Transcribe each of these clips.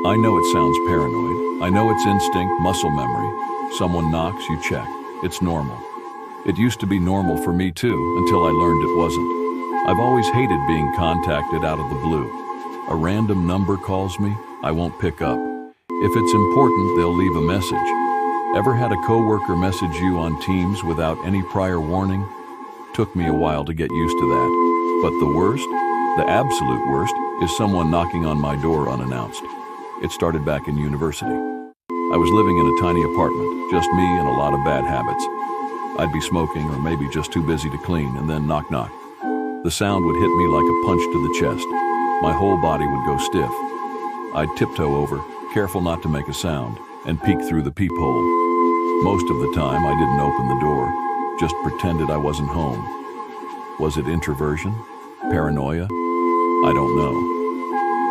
I know it sounds paranoid. I know it's instinct, muscle memory. Someone knocks, you check. It's normal. It used to be normal for me too, until I learned it wasn't. I've always hated being contacted out of the blue. A random number calls me, I won't pick up. If it's important, they'll leave a message. Ever had a coworker message you on Teams without any prior warning? Took me a while to get used to that. But the worst, the absolute worst, is someone knocking on my door unannounced. It started back in university. I was living in a tiny apartment, just me and a lot of bad habits. I'd be smoking or maybe just too busy to clean, and then knock knock. The sound would hit me like a punch to the chest. My whole body would go stiff. I'd tiptoe over, careful not to make a sound, and peek through the peephole. Most of the time I didn't open the door, just pretended I wasn't home. Was it introversion? Paranoia? I don't know.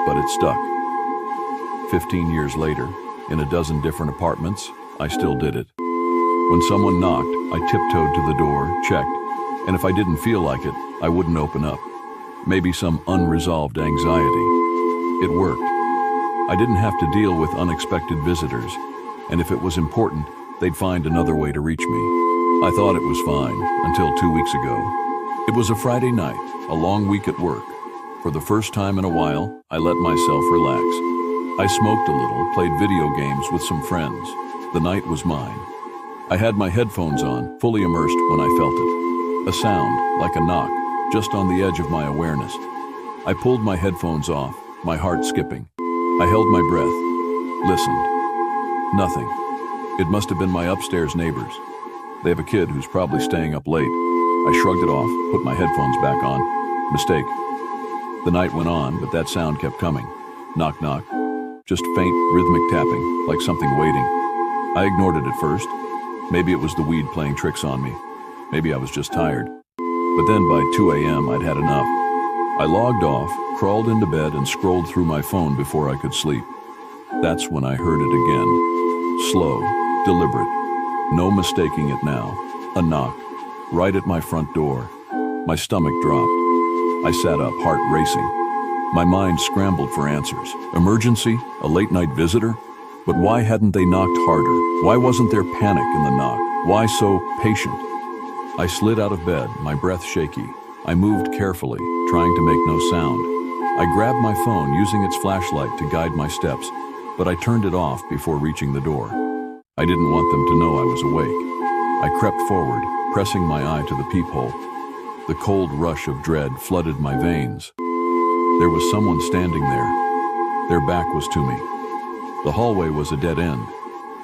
But it stuck. 15 years later, in a dozen different apartments, I still did it. When someone knocked, I tiptoed to the door, checked, and if I didn't feel like it, I wouldn't open up. Maybe some unresolved anxiety. It worked. I didn't have to deal with unexpected visitors, and if it was important, they'd find another way to reach me. I thought it was fine, until 2 weeks ago. It was a Friday night, a long week at work. For the first time in a while, I let myself relax. I smoked a little, played video games with some friends. The night was mine. I had my headphones on, fully immersed when I felt it. A sound, like a knock, just on the edge of my awareness. I pulled my headphones off, my heart skipping. I held my breath, listened. Nothing. It must have been my upstairs neighbors. They have a kid who's probably staying up late. I shrugged it off, put my headphones back on. Mistake. The night went on, but that sound kept coming. Knock, knock. Just faint, rhythmic tapping, like something waiting. I ignored it at first. Maybe it was the weed playing tricks on me. Maybe I was just tired. But then by 2 a.m. I'd had enough. I logged off, crawled into bed, and scrolled through my phone before I could sleep. That's when I heard it again. Slow, deliberate. No mistaking it now. A knock, right at my front door. My stomach dropped. I sat up, heart racing. My mind scrambled for answers. Emergency? A late-night visitor? But why hadn't they knocked harder? Why wasn't there panic in the knock? Why so patient? I slid out of bed, my breath shaky. I moved carefully, trying to make no sound. I grabbed my phone, using its flashlight to guide my steps, but I turned it off before reaching the door. I didn't want them to know I was awake. I crept forward, pressing my eye to the peephole. The cold rush of dread flooded my veins. There was someone standing there. Their back was to me. The hallway was a dead end.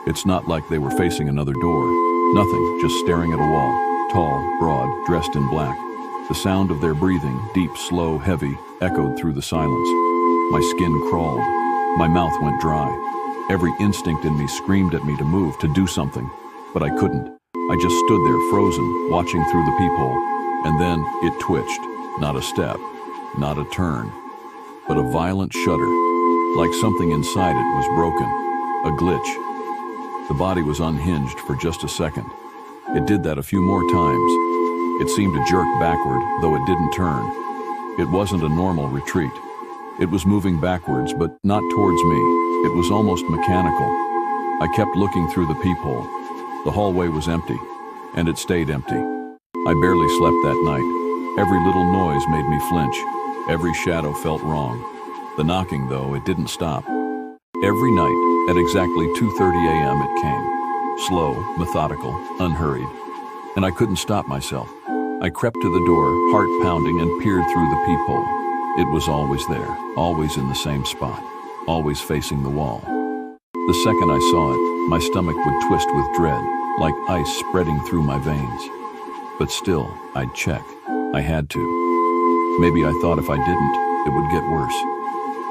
It's not like they were facing another door. Nothing, just staring at a wall. Tall, broad, dressed in black. The sound of their breathing, deep, slow, heavy, echoed through the silence. My skin crawled. My mouth went dry. Every instinct in me screamed at me to move, to do something. But I couldn't. I just stood there frozen, watching through the peephole. And then it twitched. Not a step, not a turn, but a violent shudder. Like something inside it was broken. A glitch. The body was unhinged for just a second. It did that a few more times. It seemed to jerk backward, though it didn't turn. It wasn't a normal retreat. It was moving backwards, but not towards me. It was almost mechanical. I kept looking through the peephole. The hallway was empty, and it stayed empty. I barely slept that night. Every little noise made me flinch. Every shadow felt wrong. The knocking, though, it didn't stop. Every night, at exactly 2:30 a.m. it came. Slow, methodical, unhurried. And I couldn't stop myself. I crept to the door, heart pounding, and peered through the peephole. It was always there, always in the same spot, always facing the wall. The second I saw it, my stomach would twist with dread, like ice spreading through my veins. But still, I'd check. I had to. Maybe I thought if I didn't, it would get worse.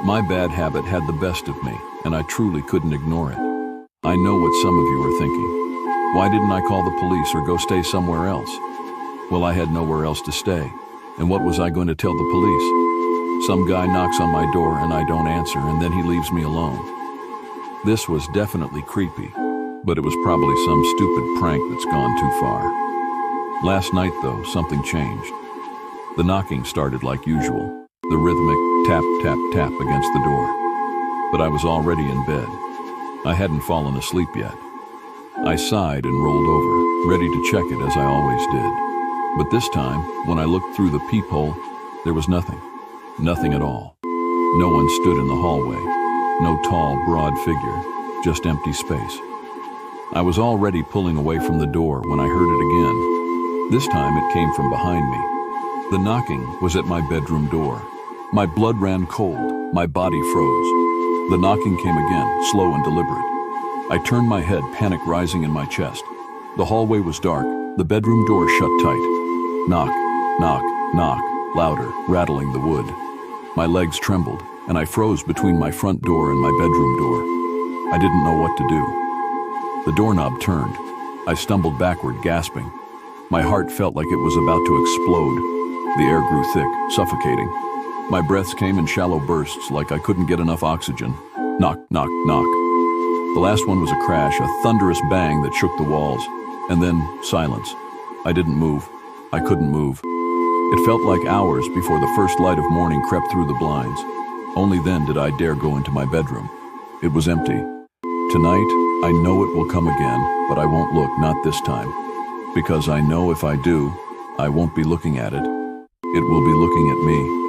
My bad habit had the best of me, and I truly couldn't ignore it. I know what some of you are thinking. Why didn't I call the police or go stay somewhere else? Well, I had nowhere else to stay. And what was I going to tell the police? Some guy knocks on my door and I don't answer, and then he leaves me alone. This was definitely creepy, but it was probably some stupid prank that's gone too far. Last night, though, something changed. The knocking started like usual, the rhythmic tap, tap, tap against the door. but I was already in bed. I hadn't fallen asleep yet. I sighed and rolled over, ready to check it as I always did. But this time, when I looked through the peephole, there was nothing. Nothing at all. No one stood in the hallway. No tall, broad figure, just empty space. I was already pulling away from the door when I heard it again. This time it came from behind me. The knocking was at my bedroom door. My blood ran cold, my body froze. The knocking came again, slow and deliberate. I turned my head, panic rising in my chest. The hallway was dark, the bedroom door shut tight. Knock, knock, knock, louder, rattling the wood. My legs trembled, and I froze between my front door and my bedroom door. I didn't know what to do. The doorknob turned. I stumbled backward, gasping. My heart felt like it was about to explode. The air grew thick, suffocating. My breaths came in shallow bursts, like I couldn't get enough oxygen. Knock, knock, knock. The last one was a crash, a thunderous bang that shook the walls. And then silence. I didn't move. I couldn't move. It felt like hours before the first light of morning crept through the blinds. Only then did I dare go into my bedroom. It was empty. Tonight, I know it will come again, but I won't look, not this time. Because I know if I do, I won't be looking at it. It will be looking at me.